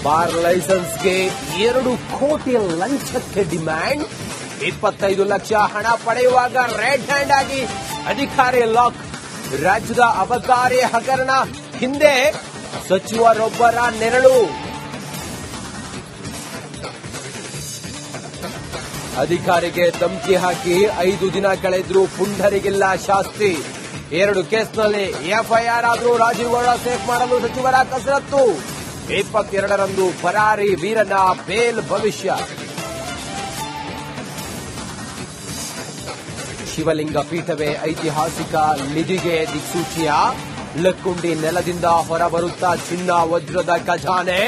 Bar ಲೈಸೆನ್ಸ್ಗೆ 2 ಕೋಟಿ ಲಂಚಕ್ಕೆ demand. 25 lakh ಹಣ ಪಡೆಯುವಾಗ ರೆಡ್ ಹ್ಯಾಂಡ್ ಆಗಿ ಅಧಿಕಾರಿ ಲಾಕ್. ರಾಜ್ಯದ ಅಬಕಾರಿ ಹಗರಣ ಹಿಂದೆ ಸಚಿವರೊಬ್ಬರ ನೆರಳು. ಅಧಿಕಾರಿಗೆ ಧಮಕಿ ಹಾಕಿ 5 ದಿನ ಕಳೆದ್ರೂ ಪುಂಡರಿಗಿಲ್ಲ ಶಾಸ್ತಿ. 2 ಕೇಸ್ನಲ್ಲಿ ಎಫ್ಐಆರ್ ಆದರೂ ರಾಜೀವ್ ಗೌಡ ಸೇಫ್ ಮಾಡಲು ಸಚಿವರ ಕಸರತ್ತು. 22ರಂದು ಪರಾರಿ ವೀರನ ಬೇಲ್ ಭವಿಷ್ಯ. ಶಿವಲಿಂಗ ಪೀಠವೇ ಐತಿಹಾಸಿಕ ನಿಧಿಗೆ ದಿಕ್ಸೂಚಿಯ. ಲಕ್ಕುಂಡಿ ನೆಲದಿಂದ ಹೊರಬರುತ್ತಾ ಚಿನ್ನ ವಜ್ರದ ಖಜಾನೆ.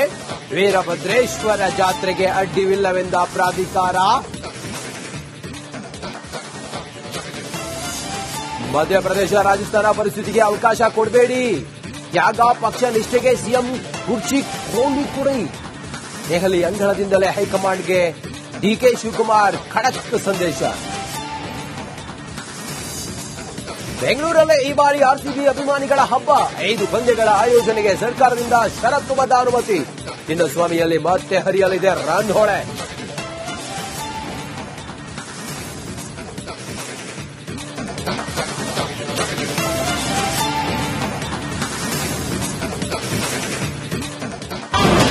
ವೀರಭದ್ರೇಶ್ವರ ಜಾತ್ರೆಗೆ ಅಡ್ಡಿವಿಲ್ಲವೆಂದ ಪ್ರಾಧಿಕಾರ. ಮಧ್ಯಪ್ರದೇಶ ರಾಜಸ್ಥಾನ ಪರಿಸ್ಥಿತಿಗೆ ಅವಕಾಶ ಕೊಡಬೇಡಿ. ತ್ಯಾಗ ಪಕ್ಷ ನಿಷ್ಠೆಗೆ ಸಿಎಂ ಕುರ್ಚಿ ಖೋಲಿ ಕೊಡಿ. ದೆಹಲಿ ಅಂಗಳದಿಂದಲೇ ಹೈಕಮಾಂಡ್ಗೆ ಡಿಕೆ ಶಿವಕುಮಾರ್ ಖಡಕ್ ಸಂದೇಶ. ಬೆಂಗಳೂರಲ್ಲೇ ಈ ಬಾರಿ ಆರ್ಸಿಬಿ ಅಭಿಮಾನಿಗಳ ಹಬ್ಬ. 5 ಪಂದ್ಯಗಳ ಆಯೋಜನೆಗೆ ಸರ್ಕಾರದಿಂದ ಷರತ್ತುಬದ್ಧ ಅನುಮತಿ. ಚಿನ್ನಸ್ವಾಮಿಯಲ್ಲಿ ಮತ್ತೆ ಹರಿಯಲಿದೆ ರನ್ ಹೊಳೆ.